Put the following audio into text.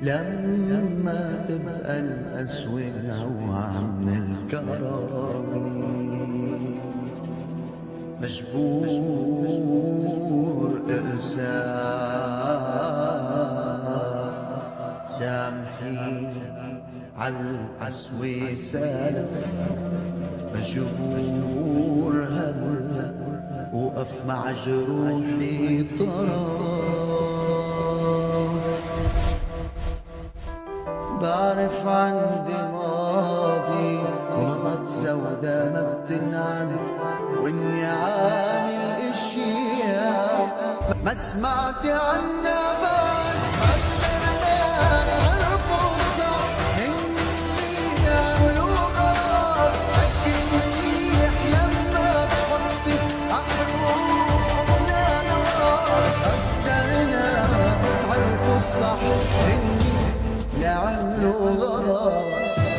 لما تبقى الأسود عم الكرامي مجبور إرسال سامحيني عالقسوة سالم مجبور هلا وقف مع جروحي طرف بعرف عندي ماضي ونقط سودا ما بتنعد واني عامل اشياء ما سمعت عنها بعد. اكثر ناس عرفوا الصح اني يعملوا غلط حكي منيح لما تحطي عحروف حبنا نار. اكثر ناس عرفوا الصح اني لا عملوا غلط